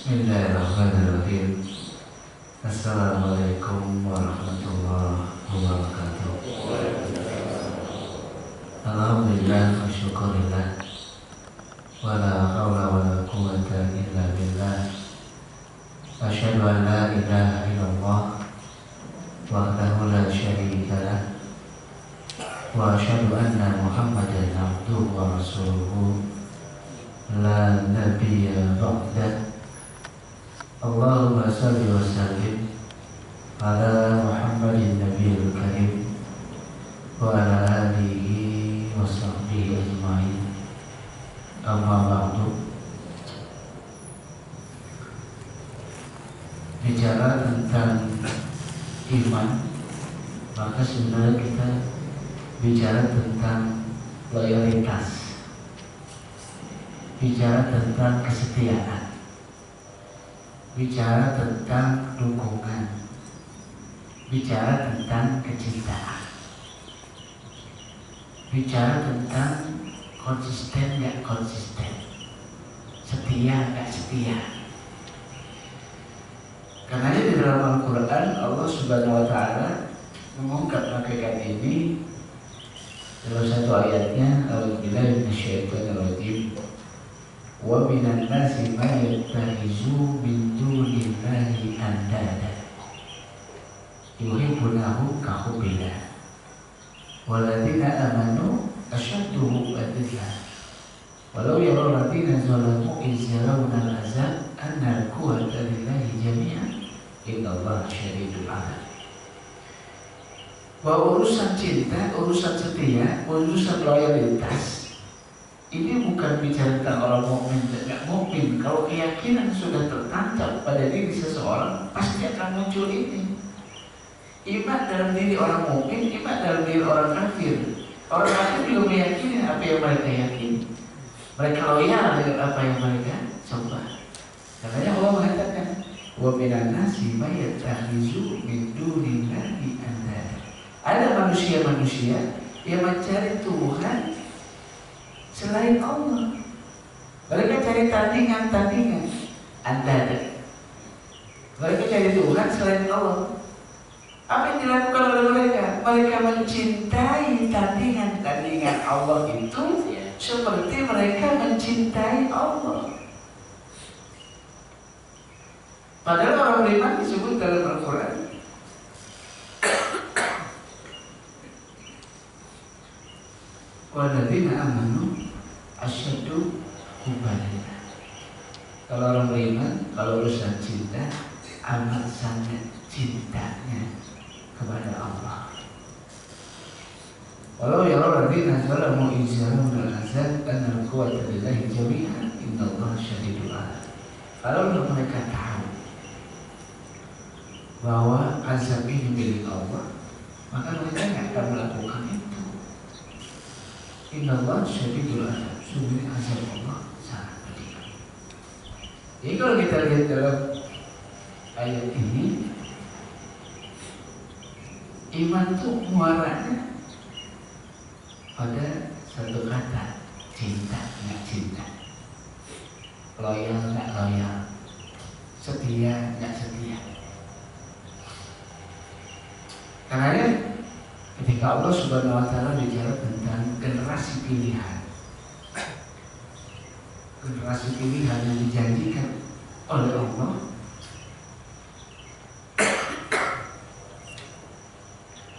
Bismillahirrahmanirrahim. Assalamualaikum warahmatullahi wabarakatuh. Alhamdulillah wa syukurillah, wa la hawla wa la quwwata illa billah. Asyhadu an la ilaha illallah wahdahu la syarika lah, wa asyhadu anna Muhammadan abduhu wa rasuluhu la nabiyya ba'dah. Allahumma salli wa sallim ala Muhammadin nabiyil karim wa ala alihi wa sahbihi ajma'in. Amma ba'du. Bicara tentang iman, maka sebenarnya kita bicara tentang loyalitas, bicara tentang kesetiaan, bicara tentang dukungan, bicara tentang kecintaan, bicara tentang konsisten gak konsisten, setia gak setia. Karena di dalam Al-Quran Allah Subhanahu Wa Taala mengungkap hakikat ini dalam satu ayatnya. A'udzubillahi minasyaitonirrajim. Wa minan nasi may yattakhidhu min dunillahi andada yuhibbunahum ka hubbillah walladzina amanu ashaddu hubban walau yara alladziina zalamu iz yarawna al-'azab anna al-quwwata lillahi jami'an innallaha syadidul 'adab. Bahwa urusan cinta, urusan setia, urusan loyalitas ini bukan bicara tentang orang mukmin dan tidak mukmin. Kalau keyakinan sudah tertancap pada diri seseorang, pasti akan muncul ini. Iman dalam diri orang mukmin, iman dalam diri orang kafir. Orang kafir belum meyakini apa yang mereka yakini. Mereka loyal dengan apa yang mereka sembah. Makanya Allah mengatakan, wa minan nasi may yattakhidhu min dunillahi andada. Ada manusia-manusia yang mencari Tuhan selain Allah. Mereka cari tandingan-tandingan andada. Mereka cari Tuhan selain Allah. Apa yang dilakukan oleh mereka? Mereka mencintai tandingan-tandingan Allah itu seperti mereka mencintai Allah. Padahal orang beriman disebut dalam Al-Quran walladzina amanu asyaddu hubban lillah. Kalau orang beriman, kalau urusan cinta, amat sangat cintanya kepada Allah. Walau yara alladzina zalamu iz yarawna al-'azab anna al-quwwata lillahi jami'an innallaha syadidul 'adab. Kalau mereka tahu bahwa azab ini milik Allah, maka mereka tidak akan melakukan itu. Innallaha syadidul 'adab. Sungguh azab Allah sangat pedih. Jadi kalau kita lihat dalam ayat ini, iman itu muaranya pada satu kata, cinta nggak cinta, loyal nggak loyal, setia nggak setia. Karena ketika Allah Subhanahu Wa Taala bicara tentang generasi pilihan, generasi pilihan yang dijanjikan oleh Allah,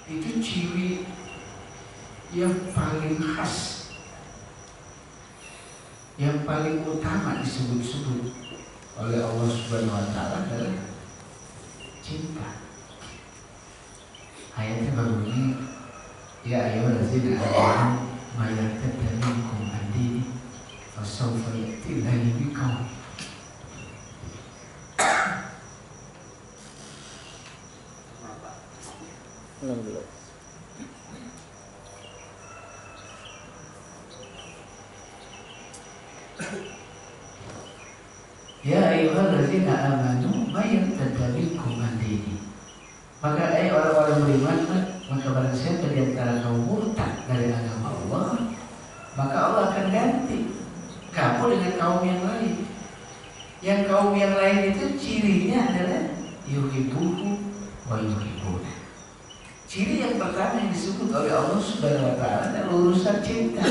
itu ciri yang paling khas, yang paling utama disebut-sebut oleh Allah Subhanahu Wa Taala adalah cinta. Ayatnya berbunyi, ya ayyuhallazina amanu may yartadda minkum an dinihi fasawfa ya'ti Allahu biqaumin. Ya ayyuhallazina amanu may yartadda minkum an dinihi. Maka orang-orang beriman, maka barang siapa di antara kamu murtad dari agama Allah, maka Allah akan ganti kamu dengan kaum yang lain Yang kaum yang lain itu cirinya adalah yuhibbuhu wa yuhibbuna. Ciri yang pertama yang disebut oleh Allah Subhanahu wa taala adalah urusan cinta.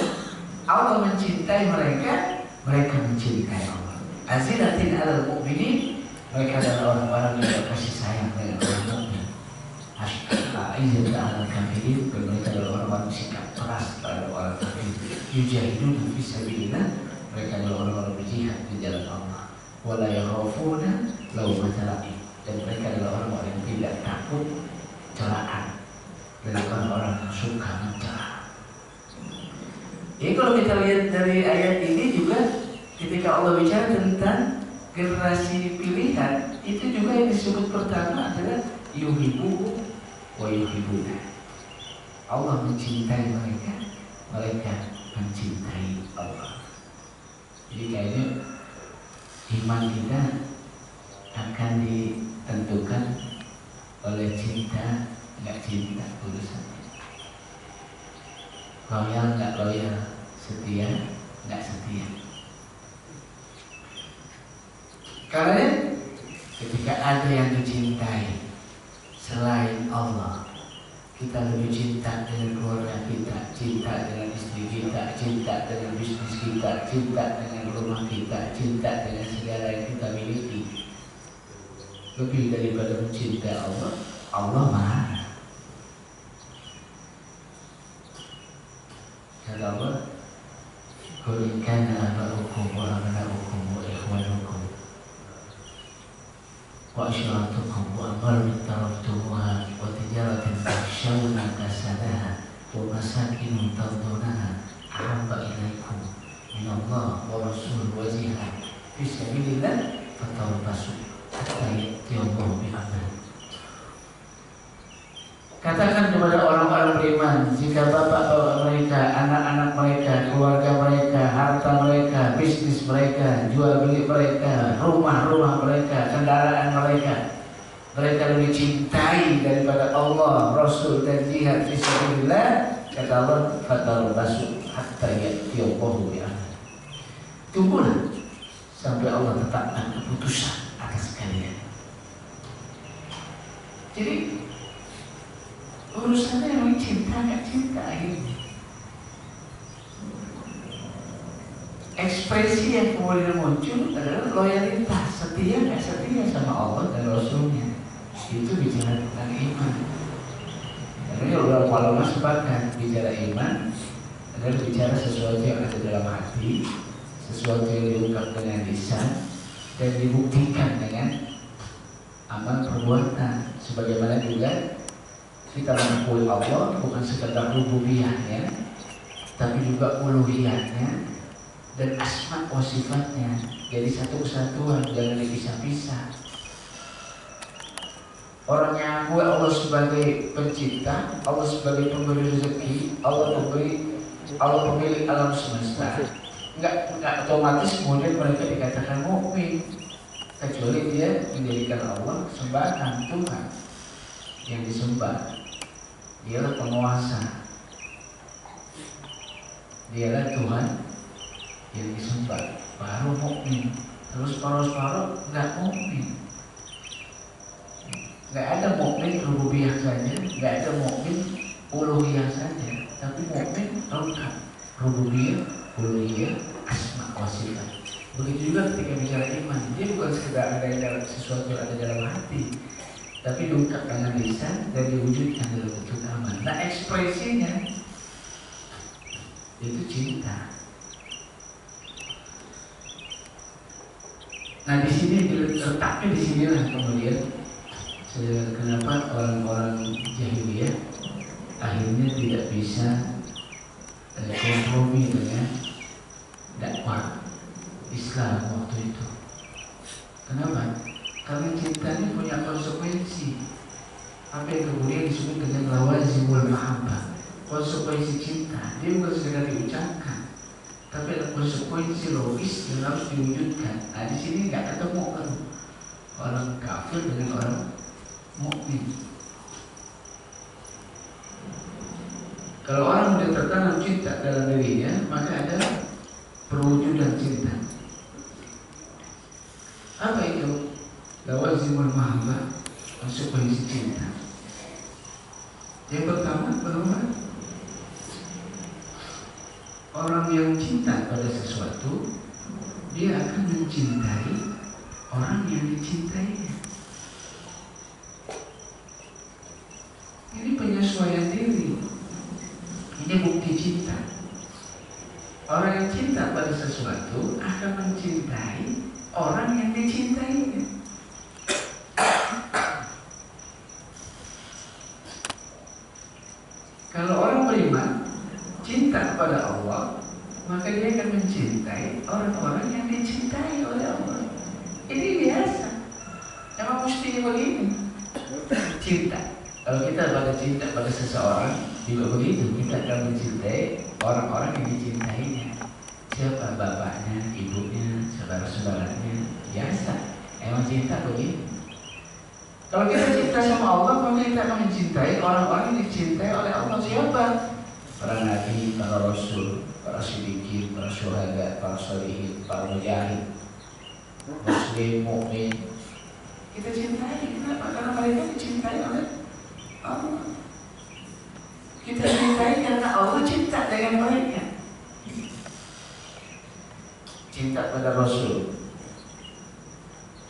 Allah mencintai mereka, mereka mencintai Allah. Azilatin 'alal mu'minin, mereka adalah orang-orang yang kasih sayang dengan orang mukmin. A'izzatan 'alal kafirin, mereka adalah orang-orang sikap keras terhadap orang kafir. Yujahiduna fi sabilillah, mereka adalah orang-orang berjihad di jalan Allah. Wala yakhafuna laumata la'im, dan mereka adalah orang-orang yang tidak takut celaan dari orang-orang yang suka mencela. Jadi kalau kita lihat dari ayat ini juga, ketika Allah bicara tentang generasi pilihan, itu juga yang disebut pertama adalah yuhibbuhu wa yuhibbuna. Allah mencintai mereka, mereka mencintai Allah. Jadi kayaknya iman kita akan ditentukan oleh cinta nggak cinta urusannya. Loyal nggak loyal, setia nggak setia. Karena ketika ada yang dicintai selain Allah, kita lebih cinta dengan keluarga kita, cinta dengan istri kita, cinta dengan bisnis kita, cinta dengan rumah kita, cinta dengan segala yang kita miliki, lebih daripada mencintai Allah. Allah marah. Kata Allah, qul in kana aba'ukum wa abna'ukum wa ikhwanukum wa ashiratukum wa amwalun taraftumuha wa tijaratin takhshawna kasadaha wa masakin tardawnaha ahabba ilaikum min Allah wa rasul wa jihad fi sabilillah fatarabbasu hatta ya'ti Allah bi amrihi. Katakan kepada orang-orang beriman, jika bapak-bapak mereka, anak-anak mereka, keluarga mereka, harta mereka, bisnis mereka, jual beli mereka, rumah-rumah mereka, kendaraan mereka, mereka lebih cintai daripada Allah, Rasul dan jihad fisabilillah, kata Allah, fatarabbasu hatta ya'ti Allahu bi amrihi. Tunggulah sampai Allah tetapkan keputusan atas kalian. Jadi urusannya memang cinta nggak cinta ini. Ekspresi yang kemudian muncul adalah loyalitas, setia nggak setia sama Allah dan Rasulnya. Itu bicara tentang iman. Karena kalau ulama sepakat bicara iman adalah bicara sesuatu yang ada dalam hati, sesuatu yang diungkap dengan lisan dan dibuktikan dengan amal perbuatan. Sebagaimana juga kita mengakui Allah bukan sekedar rububiyahnya, tapi juga uluhiyahnya dan asma wa sifatnya. Jadi satu kesatuan, jangan dipisah-pisah. Orang yang mengakui Allah sebagai pencipta, Allah sebagai pemberi rezeki, Allah pemilik alam semesta, enggak otomatis kemudian mereka dikatakan mukmin, kecuali dia menjadikan Allah sembahan Tuhan yang disembah. Dialah penguasa, dialah Tuhan yang disembah, baru mukmin. Terus paruh-paruh nggak mukmin. Nggak ada mukmin rububiyah saja, nggak ada mukmin uluhiyah saja, tapi mukmin lengkap, rububiyah, uluhiyah, asma wa sifat. Begitu juga ketika bicara iman, dia bukan sekedar ada dalam sesuatu yang ada dalam hati, tapi diungkap dengan lisan dan diwujudkan dalam bentuk amal. Nah, ekspresinya itu cinta. Nah, di sini letaknya di sinilah kemudian kenapa orang-orang jahiliyah akhirnya tidak bisa kompromi dengan dakwah Islam waktu itu. Kenapa? Karena cinta ini punya konsekuensi. Apa yang kemudian disebut dengan lawazimul mahabbah, konsekuensi cinta. Dia bukan sekedar diucapkan, tapi ada konsekuensi logis yang harus diwujudkan. Nah, di sini nggak ketemu kan orang kafir dengan orang mukmin. Kalau orang sudah tertanam cinta dalam dirinya, maka ada perwujudan cinta. Apa itu? Lawazimul mahabbah, konsekuensi cinta. Yang pertama bahwa orang yang cinta pada sesuatu, dia akan mencintai orang yang dicintainya. Ini penyesuaian diri. Ini bukti cinta. Orang yang cinta pada sesuatu akan mencintai orang yang dicintainya. Kalau orang beriman cinta kepada Allah, maka dia akan mencintai orang-orang yang dicintai oleh Allah. Ini biasa. Emang mesti begini. Cinta. Kalau kita pada cinta pada seseorang juga begitu, kita akan mencintai orang-orang yang dicintainya. Siapa bapaknya, ibunya, saudara-saudaranya. Biasa. Emang cinta begitu. Kalau kita cinta sama Allah, maka kita akan mencintai orang-orang yang dicintai oleh Allah. Siapa? Para nabi, para rasul, para siddiqin, para syuhada, para sholihin, para mujahid, muslim, mukmin. Kita cintai. Kenapa? Karena mereka dicintai oleh Allah. Kita cintai karena Allah cinta dengan mereka. Cinta pada Rasul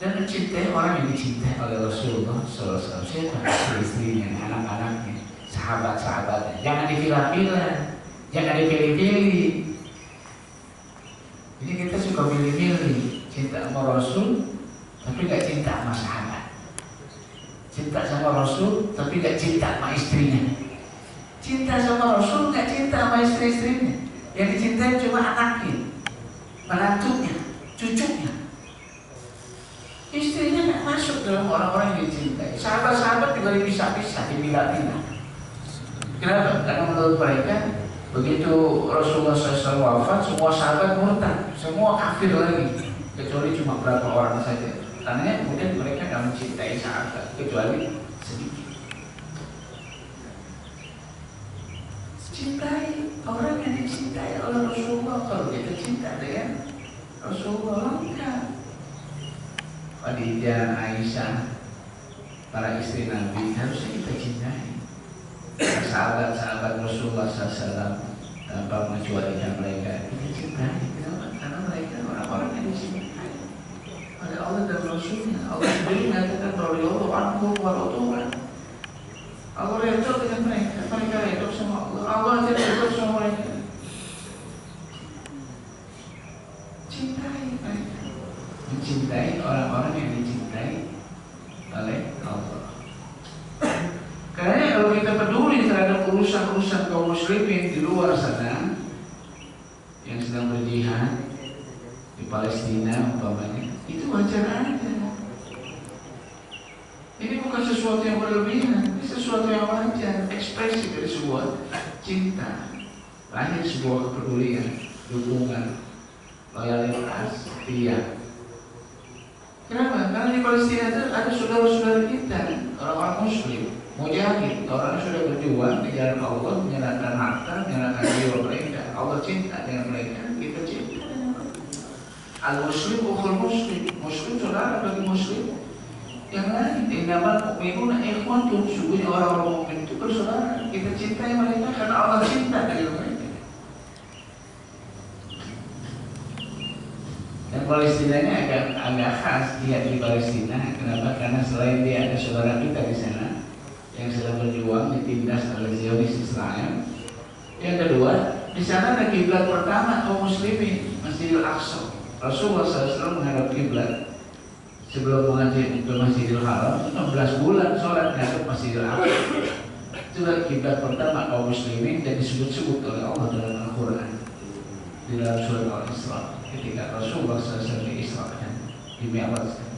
dan mencintai orang yang dicintai oleh Rasulullah SAW. Siapa? Istri-istrinya, anak-anaknya, sahabat-sahabatnya. Jangan dipilah-pilah, jangan dipilih-pilih. Jadi kita suka pilih-pilih. Cinta sama Rasul tapi gak cinta sama sahabat. Cinta sama Rasul tapi gak cinta sama istrinya. Cinta sama Rasul gak cinta sama istri-istrinya. Yang dicintai cuma anaknya, menantunya, cucunya. Istrinya gak masuk dalam orang-orang yang dicintai. Sahabat-sahabat juga dipisah-pisah, dipilah-pilah. Kenapa? Karena menurut mereka begitu Rasulullah SAW wafat, semua sahabat murtad, semua kafir lagi, kecuali cuma berapa orang saja. Karena kemudian mereka gak mencintai sahabat, kecuali sedikit. Cintai orang yang dicintai oleh Rasulullah. Kalau kita cinta dengan Rasulullah, lengkap. Khadijah, Aisyah, para istri Nabi harusnya kita cintai. Sahabat-sahabat Rasulullah SAW tanpa mengecualikan mereka, kita cintai. Kenapa? Karena mereka orang-orang yang dicintai oleh Allah dan Rasulnya. Allah sendiri mengatakan radhiyallahu anhum wa radu anhu. Allah redha dengan mereka, mereka redha sama Allah. Allah aja redha sama mereka. Cintai mereka. Mencintai orang-orang yang dicintai oleh Allah. Karena kalau kita peduli terhadap urusan-urusan kaum muslimin di luar sana yang sedang berjihad di Palestina umpamanya, itu wajar aja. Ini bukan sesuatu yang berlebihan, ini sesuatu yang wajar, ekspresi dari sebuah cinta, lahir sebuah kepedulian, dukungan, loyalitas, setia. Kenapa? Karena di Palestina itu ada saudara-saudara kita, orang-orang Muslim, mujahid, orang yang sudah berjuang di jalan Allah, menyerahkan harta, menyerahkan jiwa mereka. Allah cinta dengan mereka, kita cinta dengan mereka. Al-Muslim ukhul Muslim, Muslim saudara bagi Muslim yang lain. Innamal mu'minuna ikhwatun, sungguhnya orang-orang mukmin itu bersaudara. Kita cintai mereka karena Allah cinta dengan mereka. Dan Palestina ini agak khas dia di Palestina. Kenapa? Karena selain dia ada saudara kita di sana yang sedang berjuang ditindas oleh Zionis Israel. Yang kedua, di sana ada kiblat pertama kaum muslimin, Masjidil Aqsa. Rasulullah SAW menghadap kiblat sebelum mengaji ke Masjidil Haram 16 bulan sholat menghadap Masjidil Aqsa. Itulah kiblat pertama kaum muslimin dan disebut-sebut oleh Allah dalam Al-Quran di dalam surat Al-Isra. Ketika Rasulullah SAW diisrakan, dimi'rajkan,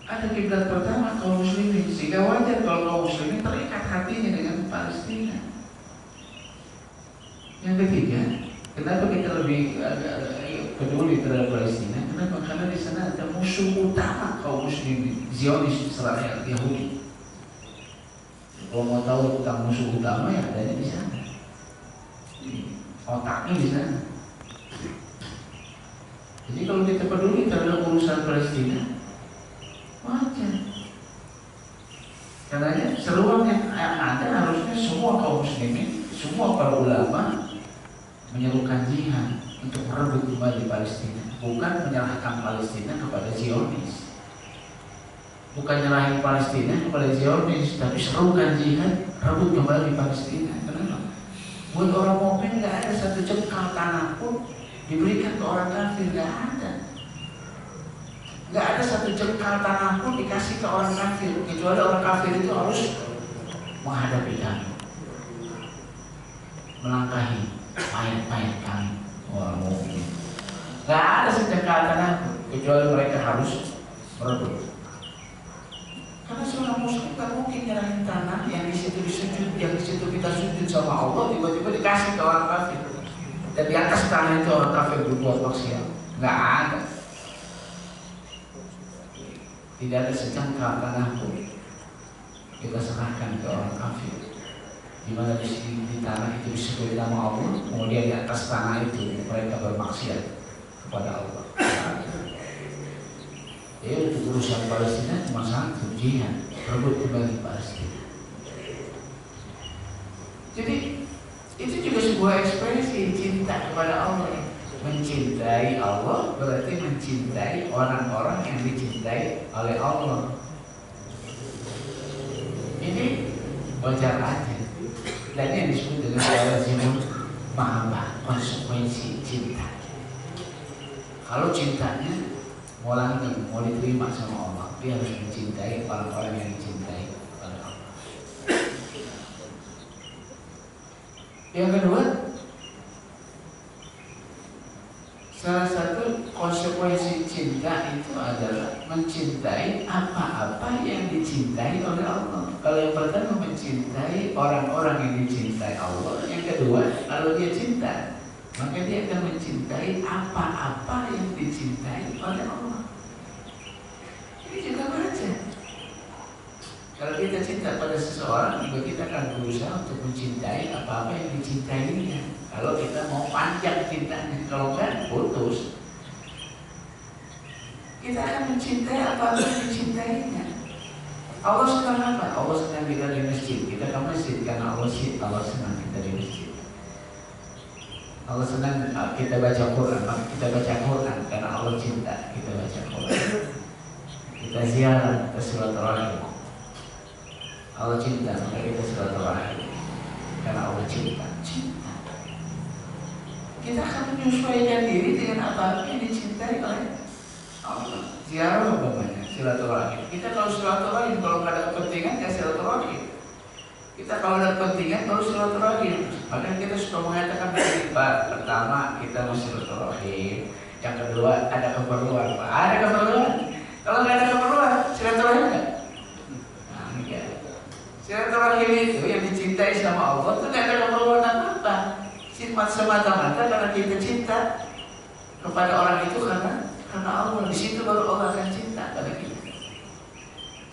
ada kiblat pertama kaum muslimin, sehingga wajar kalau kaum muslimin terikat hatinya dengan Palestina. Yang ketiga, kenapa kita lebih peduli terhadap Palestina? Kenapa? Karena di sana ada musuh utama kaum muslimin, Zionis Israel, Yahudi. Kalau mau tahu tentang musuh utama, ya adanya di sana. Otaknya di sana. Jadi kalau kita peduli terhadap urusan Palestina, wajar. Karena seruan yang ada harusnya semua kaum muslimin, semua para ulama menyerukan jihad untuk merebut kembali Palestina, bukan menyerahkan Palestina kepada Zionis, bukan nyerahin Palestina kepada Zionis, tapi serukan jihad, rebut kembali Palestina. Kenapa? Buat orang mukmin nggak ada satu jengkal tanah pun diberikan ke orang kafir, nggak ada. Nggak ada satu jengkal tanah pun dikasih ke orang kafir, kecuali orang kafir itu harus menghadapi kami, melangkahi mayat-mayat kami orang mukmin. Nggak ada sejengkal tanah pun, kecuali mereka harus merebut. Karena seorang muslim tak mungkin nyerahin tanah yang di situ disujud, yang di situ kita sujud sama Allah, tiba-tiba dikasih ke orang kafir. Dan di atas tanah itu orang kafir berbuat maksiat. Nggak ada. Tidak ada secangkal tanah pun kita serahkan ke orang kafir. Di mana di tanah itu disebut nama Allah, kemudian di atas tanah itu mereka bermaksiat kepada Allah. Jadi untuk urusan Palestina cuma satu, jihad, rebut kembali Palestina. Jadi itu juga sebuah ekspresi cinta kepada Allah. Mencintai Allah berarti mencintai orang-orang yang dicintai oleh Allah. Ini wajar aja. Dan ini disebut dengan lazimul mahabbah, konsekuensi cinta. Kalau cintanya mau langgeng, mau diterima sama Allah, dia harus mencintai orang-orang yang dicintai oleh Allah. Yang kedua, salah satu konsekuensi cinta itu adalah mencintai apa-apa yang dicintai oleh Allah. Kalau yang pertama mencintai orang-orang yang dicintai Allah, yang kedua kalau dia cinta, maka dia akan mencintai apa-apa yang dicintai oleh Allah. Ini juga baca. Kalau kita cinta pada seseorang, maka kita akan berusaha untuk mencintai apa-apa yang dicintainya. Kalau kita mau panjang cintanya, kalau kan putus. Kita akan mencintai apa-apa yang dicintainya. Allah senang apa? Allah senang kita di masjid. Kita ke masjid karena Allah senang kita di masjid. Allah senang kita baca Quran, maka kita baca Quran karena Allah cinta kita baca Quran. Kita ziarah, kita silaturahim. Allah cinta, maka kita silaturahim karena Allah cinta. Kita akan menyesuaikan diri dengan apa yang dicintai oleh Allah. Ziarah umpamanya, silaturahim. Kita kalau silaturahim, kalau nggak ada kepentingan ya silaturahim. Kita kalau ada kepentingan baru silaturahim. Maka kita suka mengatakan Pak, pertama kita mau silaturahim, yang kedua ada keperluan. Pak, ada keperluan. Kalau nggak ada keperluan, silaturahim nggak? Nah, enggak. Silaturahim itu yang dicintai sama Allah itu nggak ada keperluan apa-apa. Semata-mata karena kita cinta kepada orang itu karena Allah. Di situ baru Allah akan cinta pada kita.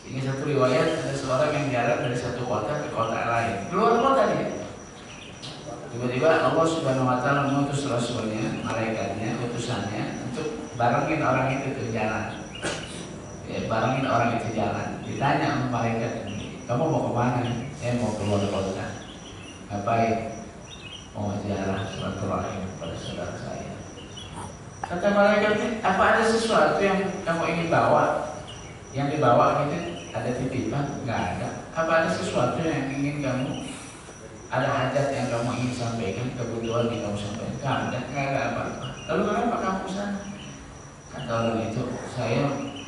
Sehingga satu riwayat ada seorang yang jalan dari satu kota ke kota lain, keluar kota dia. Tiba-tiba Allah Subhanahu Wa Taala mengutus rasulnya, malaikatnya, utusannya untuk barengin orang itu ke jalan. Ya, barengin orang itu jalan. Ditanya sama malaikat ini, kamu mau kemana? Saya mau keluar kota. Ngapain? Mau ziarah silaturahim pada saudara saya. Kata malaikat, apa ada sesuatu yang kamu ingin bawa? Yang dibawa gitu ada titipan? Nggak ada. Apa ada sesuatu yang ingin kamu, ada hajat yang kamu ingin sampaikan, kebutuhan yang kamu sampaikan? Nggak ada, nggak ada apa-apa. Lalu kenapa kamu sana? Kata orang itu,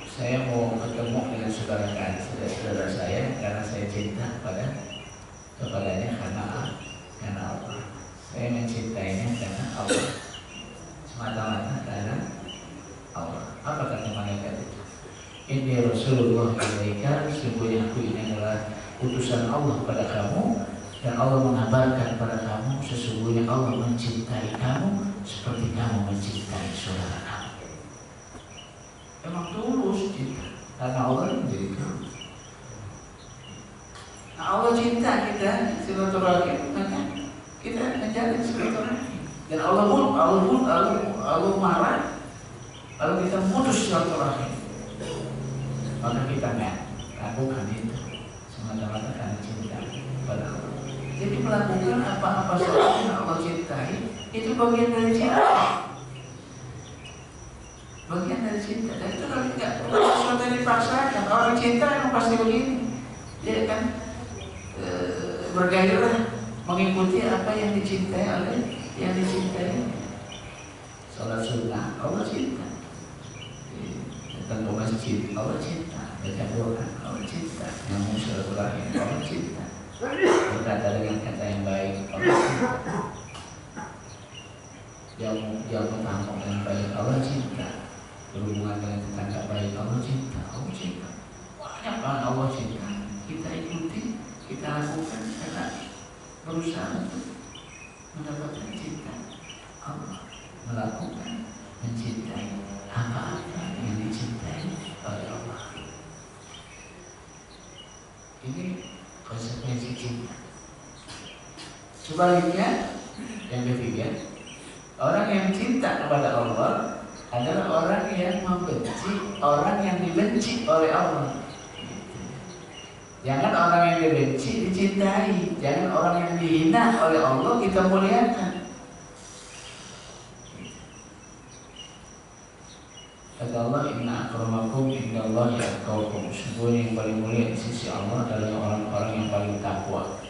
saya mau ketemu dengan saudara saya karena saya cinta kepadanya karena Allah. Saya mencintainya karena Allah, semata-mata karena Allah. Apa kata malaikat itu? Ini Rasulullah ilaika, sesungguhnya aku ini adalah utusan Allah pada kamu, dan Allah mengabarkan pada kamu sesungguhnya Allah mencintai kamu seperti kamu mencintai saudara kamu. Emang tulus cinta karena Allah menjadi tulus. Nah, Allah cinta kita silaturahim, maka kita menjalin silaturahim. Dan Allah marah Kalau kita putus silaturahim, maka kita nggak lakukan itu semata-mata karena cinta pada Allah. Jadi melakukan apa-apa saja yang Allah cintai itu bagian dari cinta. Bagian dari cinta. Dan itu kalau tidak sesuatu yang dipaksakan. Orang cinta yang pasti begini. Dia kan bergairah mengikuti apa yang dicintai oleh yang dicintai. Salat sunnah Allah cinta. Datang ke masjid Allah cinta. Baca doa Allah cinta. Nyambung silaturahim Allah cinta. Berkata dengan kata yang baik Allah cinta. Jamu tamu yang baik Allah cinta. Berhubungan dengan tetangga baik Allah cinta. Allah cinta. Banyak banget Allah cinta. Kita ikuti, kita lakukan karena berusaha untuk mendapatkan cinta Allah. Melakukan, mencintai apa-apa yang dicintai oleh Allah. Ini konsekuensi cinta. Sebaliknya, yang ketiga, orang yang cinta kepada Allah adalah orang yang membenci orang yang dibenci oleh Allah. Jangan orang yang dibenci dicintai, jangan orang yang dihina oleh Allah kita muliakan. Kata Allah, inna akramakum indallahi atqakum. Sesungguhnya yang paling mulia di sisi Allah adalah orang-orang yang paling takwa.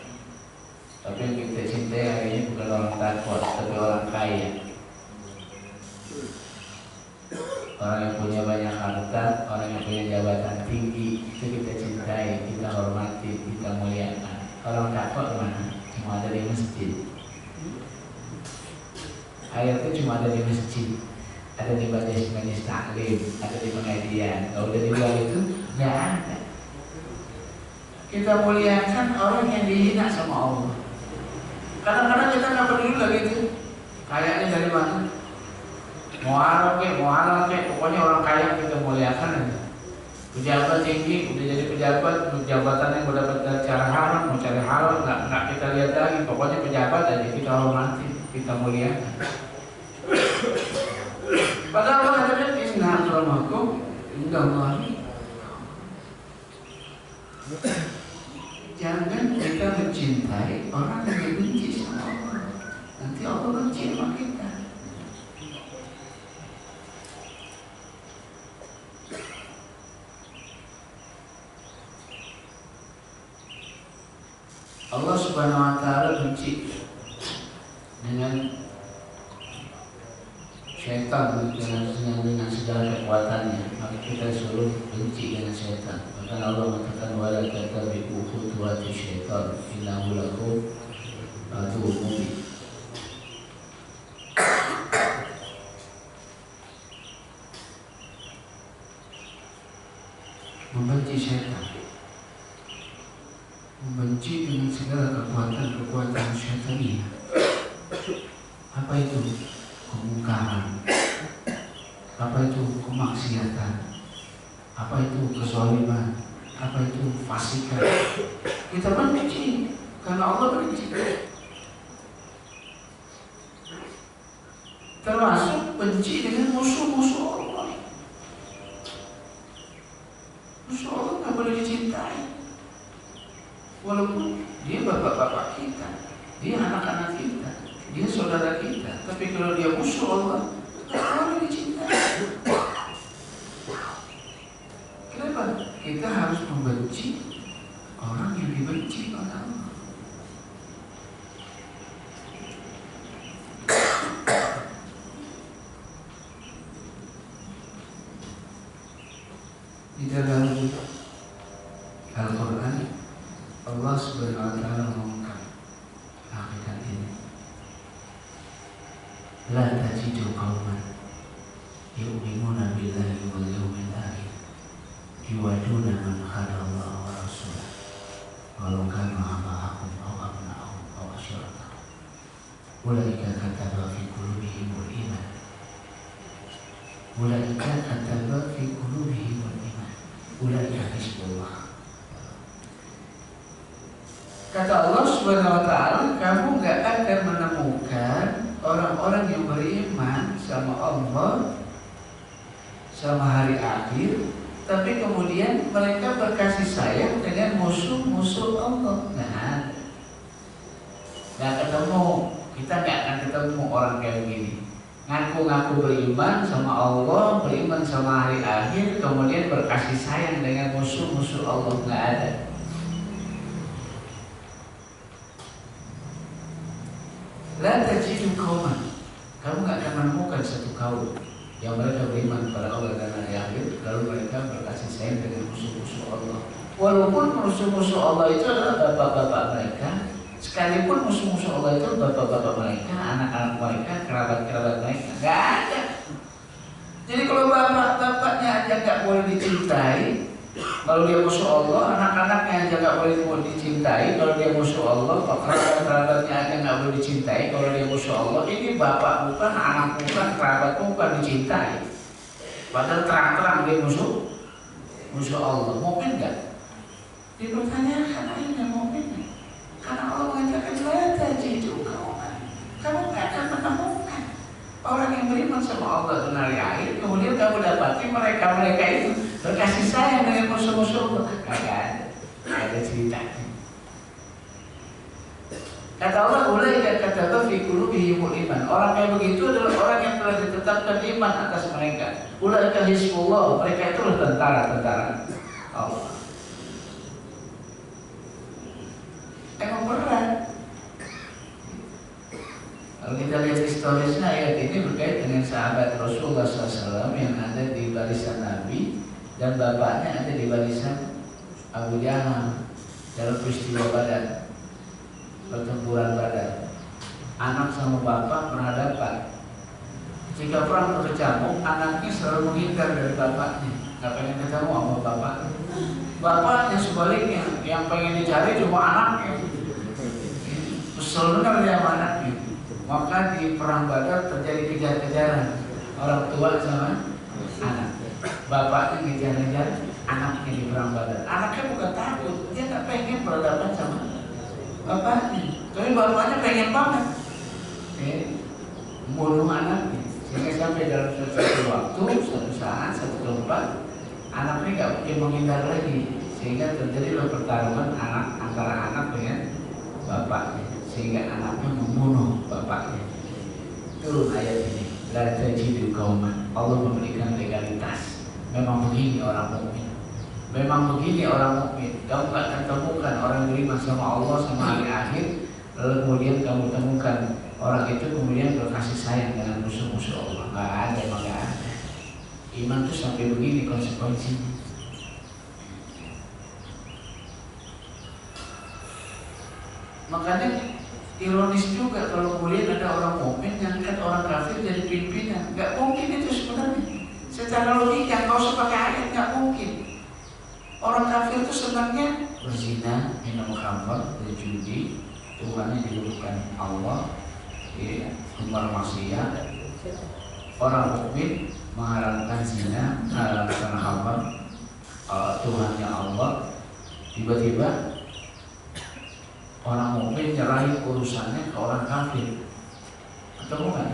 Tapi yang kita cintai hari ini bukan orang takwa, tapi orang kaya. Orang yang punya banyak harta, orang yang punya jabatan tinggi, itu kita cintai, kita hormati, kita muliakan. Orang takwa mana? Cuma ada di masjid. Ayat itu cuma ada di masjid. Ada di majelis taklim, ada di pengajian. Kalau udah di luar itu nggak ada. Kita muliakan orang yang dihina sama Allah. Kadang-kadang kita nggak peduli lagi itu. Kayaknya dari mana? Mau halal kek, pokoknya orang kaya kita muliakan aja. Pejabat tinggi, udah jadi pejabat, jabatannya mau dapat dari cara haram, mau cari halal, nggak kita lihat lagi. Pokoknya pejabat aja kita hormati, kita muliakan. Padahal Allah katakan inna akramakum indallahi. Jangan kita mencintai orang yang dibenci sama Allah. Nanti Allah benci sama kita. Allah Subhanahu wa ta'ala benci dengan syaitan dengan segala kekuatannya, maka kita suruh benci dengan syaitan. Maka Allah mengatakan wala tattabi'u khutuwati syaitan innahu lakum aduwwun mubin. Membenci syaitan, membenci dengan segala kekuatan syaitannya. Apa itu? Kemungkaran, apa itu kemaksiatan, apa itu kezaliman, apa itu fasikan. Kita benci karena Allah benci. Termasuk benci dengan musuh-musuh Allah. Musuh Allah nggak boleh dicintai, walaupun dia bapak-bapak kita, dia anak-anak kita, dia saudara kita. Tapi kalau dia musuh Allah, tidak boleh dicintai. Kenapa? Kita harus membenci orang yang dibenci oleh Allah. Di dalam Al-Quran, Allah Subhanahu wa ta'ala mengungkap hakikat ini. La tajidu qauman yu'minuna billahi wal yawmil akhir yuwaduna man khada Allah wa rasulah walau kanu aba'ahum aw abna'ahum aw ashiratahum ulaika kataba fi qulubihimul iman ulaika kataba fi qulubihimul iman ulaika hizbullah. Kata Allah Subhanahu wa ta'ala, kamu gak akan menemukan orang-orang yang beriman sama Allah sama hari akhir, tapi kemudian mereka berkasih sayang dengan musuh-musuh Allah. Nah, nggak ketemu, kita nggak akan ketemu orang kayak begini. Ngaku-ngaku beriman sama Allah, beriman sama hari akhir, kemudian berkasih sayang dengan musuh-musuh Allah. Nggak ada. La tajidu qauman, kamu nggak akan menemukan satu kaum yang mereka beriman kepada Allah dan hari akhir, lalu mereka berkasih sayang dengan musuh-musuh Allah. Walaupun musuh-musuh Allah itu adalah bapak-bapak mereka, sekalipun musuh-musuh Allah itu bapak-bapak mereka, anak-anak mereka, kerabat-kerabat mereka, nggak ada. Jadi kalau bapak-bapaknya aja nggak boleh dicintai, kalau dia musuh Allah, anak-anaknya aja nggak boleh dicintai, kalau dia musuh Allah, kerabat-kerabatnya aja nggak boleh dicintai, kalau dia musuh Allah, ini bapak bukan, anak bukan, kerabat bukan dicintai. Padahal terang-terang dia musuh Allah. Mungkin nggak? Dipertanyakan aja mungkin. Karena Allah mengatakan la tajidu qauman, kamu nggak akan menemukan orang yang beriman sama Allah dan hari akhir, kemudian kamu dapati mereka itu berkasih sayang dengan musuh-musuh Allah. Kagak ada ceritanya. Kata Allah, ulaika kataba fi qulubihimul iman. Orang kayak begitu adalah orang yang telah ditetapkan iman atas mereka. Ulaika hizbullah, mereka itu tentara Allah. Emang berat. Kalau kita lihat historisnya, ayat ini berkait dengan sahabat Rasulullah SAW yang ada di barisan Nabi dan bapaknya ada di barisan Abu Jahal dalam peristiwa Badar, pertempuran Badar. Anak sama bapak berhadapan. Jika perang berkecamuk, anaknya selalu menghindar dari bapaknya, nggak pengen ketemu sama bapak. Bapaknya sebaliknya, yang pengen dicari cuma anaknya. Kesel benar dia sama anaknya. Maka di perang Badar terjadi kejar-kejaran orang tua sama anak. Bapaknya ngejar-ngejar anaknya di perang Badar. Anaknya bukan takut, dia nggak pengen berhadapan sama bapaknya, tapi bapaknya pengen banget membunuh anaknya. Sehingga sampai dalam suatu waktu, suatu saat, satu tempat, anaknya nggak mungkin menghindar lagi, sehingga terjadilah pertarungan antara anak dengan bapaknya, sehingga anaknya membunuh bapaknya. Turun ayat ini, la tajidu qauman. Allah memberikan legalitas. Memang begini orang mukmin. Memang begini orang mukmin. Kamu gak akan temukan orang beriman sama Allah sama hari akhir, lalu kemudian kamu temukan orang itu kemudian berkasih sayang dengan musuh-musuh Allah. Gak ada, memang gak ada. Iman itu sampai begini konsekuensinya. Makanya ironis juga kalau kemudian ada orang mukmin yang angkat orang kafir jadi pimpinan. Gak mungkin itu sebenarnya. Secara logika, nggak usah pakai ayat, nggak mungkin. Orang kafir itu senangnya berzina, minum khamr, berjudi, Tuhannya dilupakan Allah, ya, bermaksiat. Orang mukmin mengharamkan zina, mengharamkan khamr, Tuhannya Allah. Tiba-tiba orang mukmin nyerahin urusannya ke orang kafir. Ketemu kan?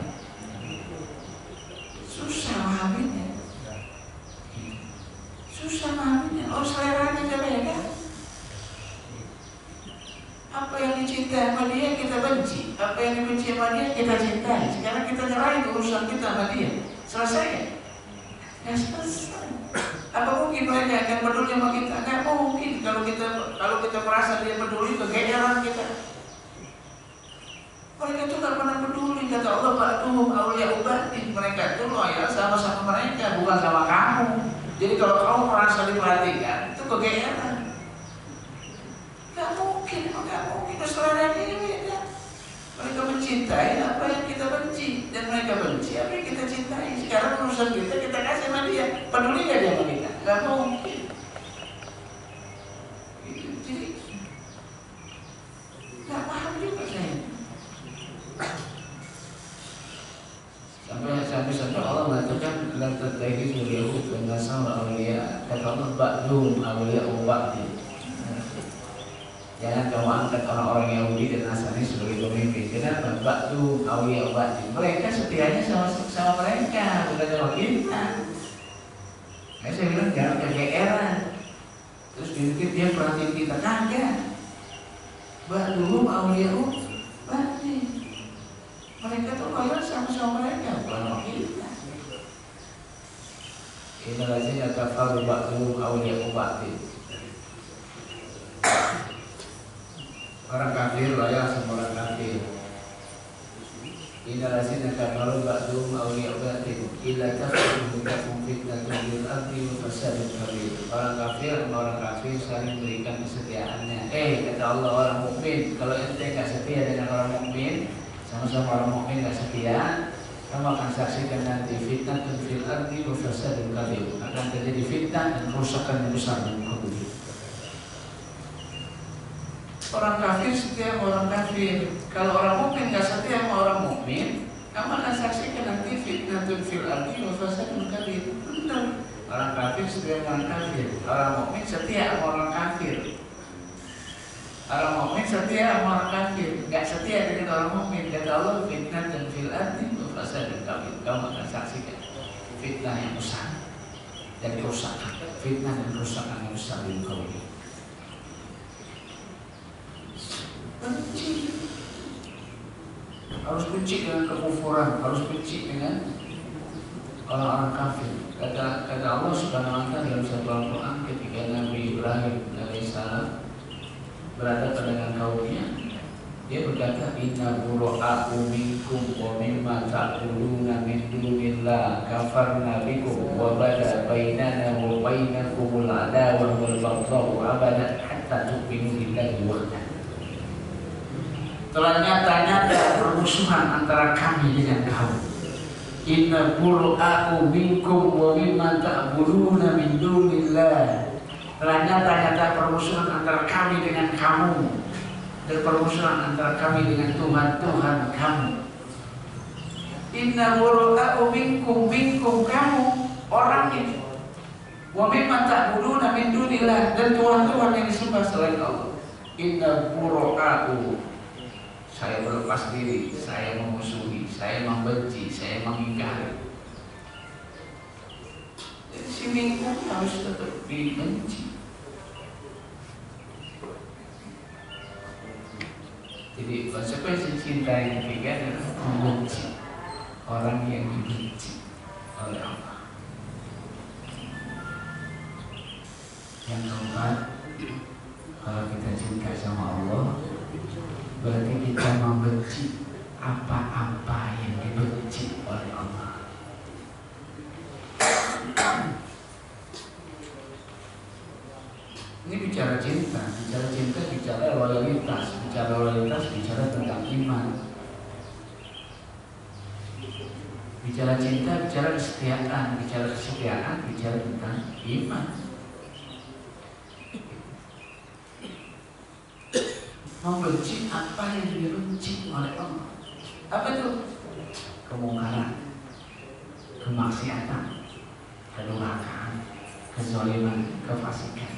Susah memahaminya. Susah memahaminya. Oh, seleranya beda. Apa yang dicintai sama dia kita benci, apa yang dibenci sama dia kita cintai. Sekarang kita nyerahin urusan kita sama dia. Selesai ya? Ya selesai. Apa mungkin mereka akan peduli sama kita? Nggak mungkin. Kalau kita merasa dia peduli, kegeeran kita. Mereka itu nggak pernah peduli. Kata Allah, ba'duhum awliya ba'din. Mereka itu loyal sama mereka, bukan sama kamu. Jadi kalau kamu merasa diperhatikan, itu kegeeran. Nggak mungkin. Seleranya ini beda. Mereka mencintai apa yang kita benci, dan mereka benci apa yang kita cintai. Sekarang urusan kita kasih sama dia. Peduli nggak dia sama kita? Nggak mungkin. Jadi nggak paham juga saya. Sampai Allah mengatakan la tattakhidhu al-yahud wan nasara awliya. Kata Allah, ba'dhum awliya ba'din. Jangan kamu angkat orang-orang Yahudi dan Nasrani sebagai pemimpin. Kenapa? Ba'dhum awliya ba'din. Mereka setianya sama mereka, bukan sama kita. Saya bilang jangan kegeeran. Terus dikit dia perhatiin kita, kagak. Ba'duhum awliya'u ba'din. Mereka tuh loyal sama mereka, bukan sama kita. Innal ladzina kafaru ba'duhum awliya'u ba'din. Orang kafir loyal sama orang kafir. Innal ladzina kafaru ba'duhum awliya'u ba'din. Illa tafsiru takum fitnatun fil ardi wa fasadun kabir. Orang kafir sama orang kafir saling berikan kesetiaannya. Kata Allah, orang mukmin kalau ente nggak setia dengan orang mukmin, sama-sama orang mukmin nggak setia, kamu akan saksikan nanti fitnatun fil ardi wa fasadun kabir. Akan terjadi fitnah dan kerusakan yang besar di muka bumi. Orang kafir setia sama orang kafir. Kalau orang mukmin nggak setia sama orang mukmin, kamu akan saksikan nanti fitnatun fil ardi wa fasadun kabir. Benar. Orang kafir setia sama orang kafir. Orang mukmin setia sama orang kafir. Orang mukmin setia sama orang kafir. Nggak setia dengan orang mukmin. Kata Allah, fitnatun fil ardi wa fasadun kabir. Kamu akan saksikan fitnah yang besar dan kerusakan. Fitnah dan kerusakan yang besar di muka bumi. Benci. Harus benci dengan kekufuran, harus benci dengan orang-orang kafir. Kata Allah Subhanahu wa taala dalam satu Al-Qur'an ketika Nabi Ibrahim alaihissalam berada dengan kaumnya, dia berkata, inna bura'u minkum wa mimma ta'buduna min dunillah kafarna bikum wa bada bainana wa bainakumul adawah wal baghdha'u abadan hatta tu'minu billahi wahdah. Telah nyata-nyata permusuhan antara kami dengan kamu. Inna bura'u minkum wa mimma ta'buduna min dunillah. Telah nyata-nyata permusuhan antara kami dengan kamu dan permusuhan antara kami dengan Tuhan kamu. Inna bura'u minkum kamu orang itu. Wa mimma ta'buduna min dunillah, dan Tuhan yang disembah selain Allah. Inna bura'u, saya berlepas diri, saya memusuhi, saya membenci, saya mengingkari. Jadi si minkum harus tetap dibenci. Jadi konsekuensi cinta yang ketiga adalah membenci orang yang dibenci oleh Allah. Yang keempat, kalau kita cinta sama Allah, berarti kita membenci apa-apa yang dibenci oleh Allah. Ini bicara cinta, bicara loyalitas, bicara tentang iman. Bicara cinta, bicara kesetiaan, bicara tentang iman. Membenci apa yang dibenci oleh Allah. Apa itu? Kemungkaran, kemaksiatan, kedurhakaan, kezaliman, kefasikan.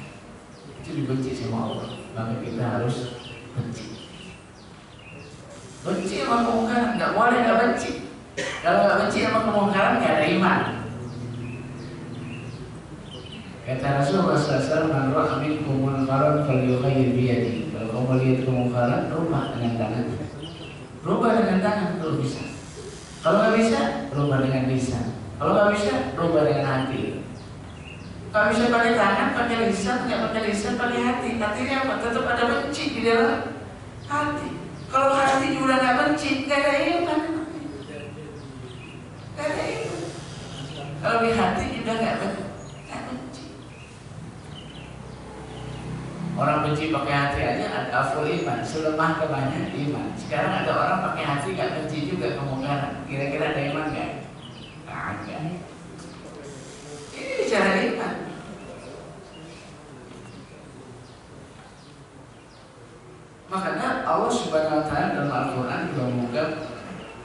Itu dibenci sama Allah. Maka kita harus benci. Benci sama kemungkaran, nggak boleh nggak benci. Kalau nggak benci sama kemungkaran, nggak ada iman. Kata Rasulullah SAW, "Man ra'a minkum munkaran falyughayyir biyadihi." Kalau kamu lihat kemungkaran, rubah dengan tangan. Rubah dengan tangan kalau bisa. Kalau nggak bisa, rubah dengan lisan. Kalau nggak bisa, rubah dengan hati. Kalau bisa pakai tangan, pakai lisan, nggak pakai lisan, pakai hati. Artinya apa? Tetap ada benci di dalam hati. Kalau hati juga nggak benci, nggak ada iman. Nggak ada iman. Kalau di hati juga nggak benci. Orang benci pakai hati aja ada aful iman, selemah kebanyakan iman. Sekarang ada orang pakai hati nggak benci juga kemungkaran. Kira-kira ada iman nggak? Agak. Ini bicara iman. Makanya Allah Subhanahu wa taala dalam Al-Qur'an juga mengungkap,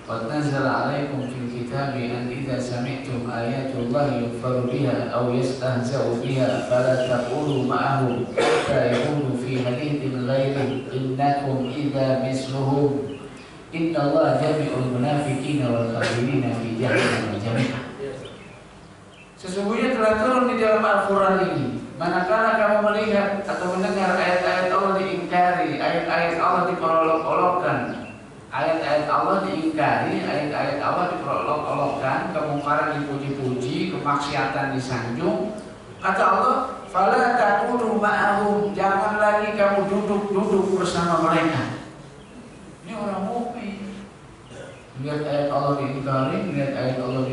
"Qad nazzala 'alaikum fil kitabi an idza sami'tum ayatullahi yukfaru biha aw yastahza'u biha fala taqulu ma'ahum hatta yaqulu fi haditsin ghairihi innakum idza misluhum innallaha jami'ul munafiqina wal kafirina fi jahannam jami'a." Sesungguhnya telah turun di dalam Al-Quran ini, manakala kamu melihat atau mendengar ayat-ayat Allah diingkari, ayat-ayat Allah diperolok-olokkan, ayat-ayat Allah diingkari, ayat-ayat Allah diperolok-olokkan, kemungkaran dipuji-puji, kemaksiatan disanjung, kata Allah, fala taqudu ma'ahum, jangan lagi kamu duduk-duduk bersama mereka. Ini orang mukmin. Lihat ayat Allah diingkari, lihat ayat Allah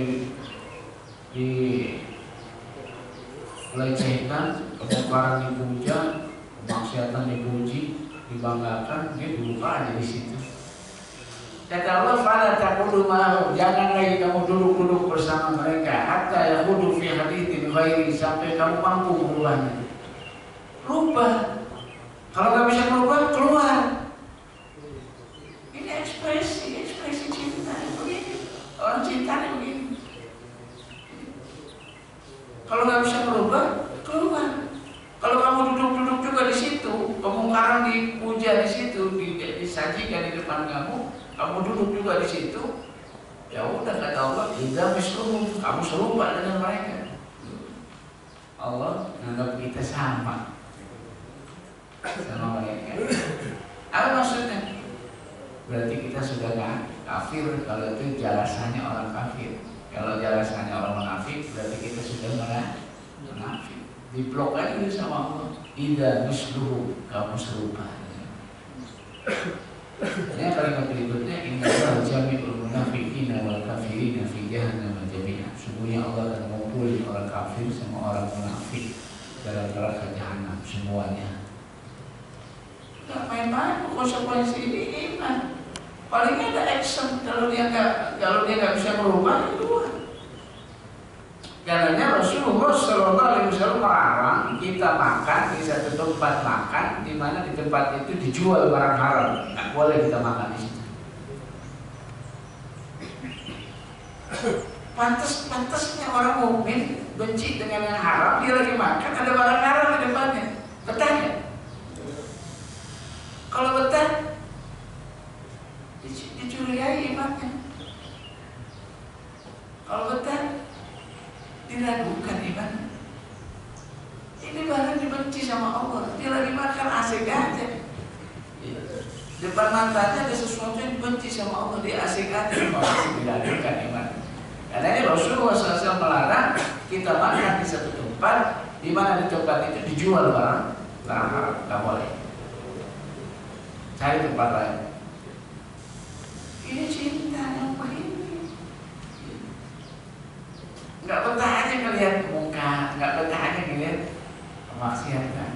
dilecehkan, kemungkaran dipuja, kemaksiatan dipuji, dibanggakan, dia duduk aja di situ. Kata Allah, fala taqudu ma'ahum, jangan lagi kamu duduk-duduk bersama mereka, hatta yaqudu fi haditsin ghairi, sampai kamu mampu merubahnya. Rubah. Kalau nggak bisa merubah, keluar. Ini ekspresi cinta begini. Orang cinta begini. Kalau nggak bisa merubah, keluar. Kalau kamu duduk-duduk juga di situ, kemungkaran dipuja di situ, disajikan di depan kamu duduk juga di situ, ya udah kata Allah, idza misluhum, kamu serupa dengan mereka. Allah menganggap kita sama mereka. Apa maksudnya? Berarti kita sudah kafir kalau itu jelasannya orang kafir. Kalau jelasannya orang munafik, berarti kita sudah munafik. Diblok aja sama Allah. Idza misluhum, kamu serupa. Ini kalimat berikutnya, innallaha jami'ul munafiqina wal kafirina fi jahannam jami'an. Sungguhnya Allah akan mengumpulkan orang kafir sama orang munafik dalam neraka jahanam semuanya. Gak main-main, konsekuensi ini iman. Paling ada action, kalau dia nggak bisa merubah, keluar. Karena Rasulullah Shallallahu Alaihi Wasallam melarang kita makan di satu tempat makan, di mana di tempat itu dijual barang haram, nggak boleh kita makan di situ. Pantasnya orang mukmin benci dengan yang haram, dia lagi makan ada barang haram di depannya, betah ya? Kalau betah, dicurigai imannya. Kalau betah, diragukan iman. Ini barang dibenci sama Allah. Dia lagi makan asik aja. Depan matanya ada sesuatu yang dibenci sama Allah. Dia asik aja. Diragukan iman. Karena ini Rasulullah SAW melarang kita makan di satu tempat, di mana di tempat itu dijual barang haram. Tidak boleh. Cari tempat lain. Ini cinta yang begini. Nggak betah aja ngelihat muka, nggak betah aja ngelihat kemaksiatan.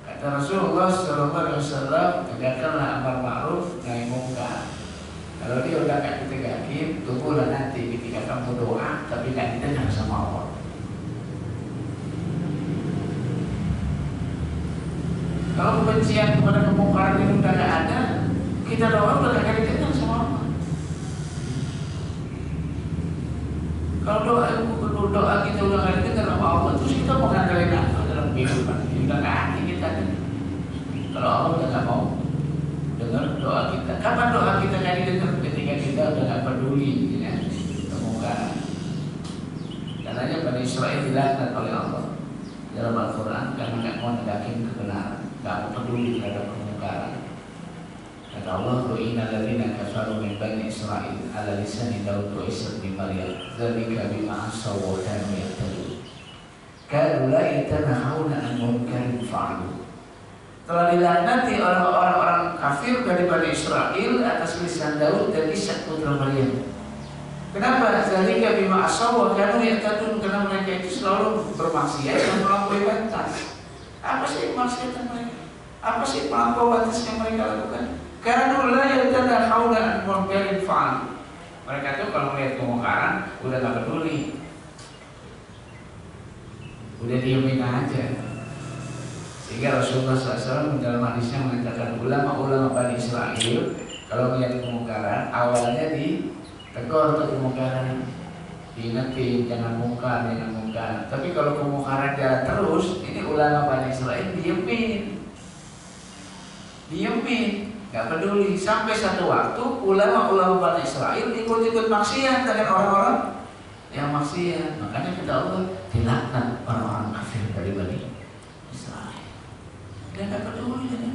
Kata Rasulullah SAW, tegakkanlah amar ma'ruf nahi munkar. Kalau dia udah nggak ditegakin, tunggulah nanti ketika kamu doa tapi nggak didengar sama Allah. Kalau kebencian kepada kemungkaran ini udah nggak ada, kita doa udah nggak didengar sama Allah. Kalau doa kita udah nggak didengar sama Allah, terus kita mau ngandalin apa dalam kehidupan? Udah nggak ada kita kan? Kalau Allah udah nggak mau dengar doa kita, kapan doa kita nggak didengar? Ketika kita udah nggak peduli ya, kemungkaran. Karena Bani Israil dilaknat oleh Allah dalam Al-Quran karena nggak mau negakin kebenaran, nggak mau peduli terhadap kemungkaran. Kata Allah, "Ru'ina alladziina kafaru min bani Israil 'ala lisani Daud wa Isa bin Maryam, dzalika bima asaw wa kanu ya'tadun. Kanu la yatanahawna 'an munkarin fa'aluhu." Telah dilaknati orang-orang kafir dari Bani Israel atas lisan Daud dan Isa putra Maryam. Kenapa? Dzalika bima asaw wa kanu ya'tadun, karena mereka itu selalu bermaksiat dan melampaui batas. Apa sih maksiatan mereka? Apa sih melampaui batas yang mereka lakukan? Karena la yatanahawna 'an munkarin fa'aluhu. Mereka tuh kalau melihat kemungkaran udah gak peduli, udah diemin aja. Sehingga Rasulullah SAW dalam hadisnya mengatakan, ulama-ulama Bani Israil kalau melihat kemungkaran awalnya ditegur untuk kemungkaran, diingetin jangan mungkar. Tapi kalau kemungkaran jalan terus, ini ulama Bani Israil diemin. nggak peduli. Sampai satu waktu ulama-ulama Bani Israel ikut-ikut maksiat dengan orang-orang yang maksiat. Makanya kita Allah dilaknat orang-orang kafir dari Bani Israel. Dia nggak peduli dengan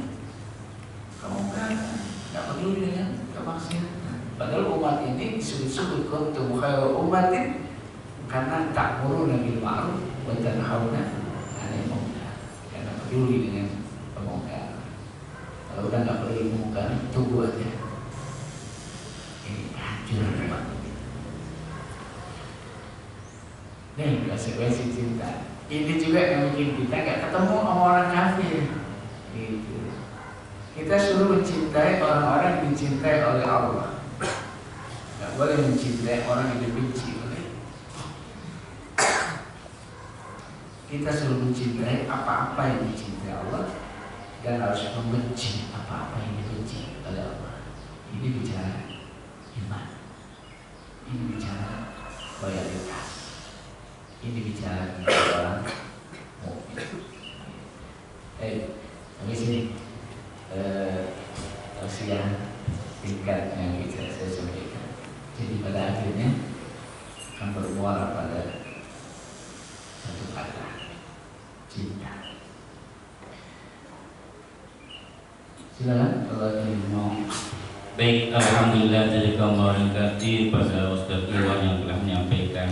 kemungkaran, nggak peduli dengan kemaksiatan. Padahal umat ini disebut-sebut kuntum khairu ummatin karena ta'muruna bil ma'ruf wa tanhauna 'anil munkar. Karena peduli dengan kemungkaran. Kalau udah nggak peduli kemungkaran, tunggu aja. Ini hancur umat. Nih konsekuensi cinta. Ini juga yang bikin kita nggak ketemu sama orang kafir. Gitu. Kita suruh mencintai orang-orang yang dicintai oleh Allah. Nggak boleh mencintai orang yang dibenci oleh. Kita suruh mencintai apa-apa yang dicintai Allah dan harus membenci apa-apa yang dibenci oleh Allah. Ini bicara iman. Ini bicara loyalitas. Ini bicara tentang orang mukmin. Sampai sini tausiah singkat yang bisa saya sampaikan. Jadi pada akhirnya akan bermuara pada satu kata, cinta. Silakan kalau ingin mau. Baik, alhamdulillah, jazakallahu khairan pada Ustaz Iwan yang telah menyampaikan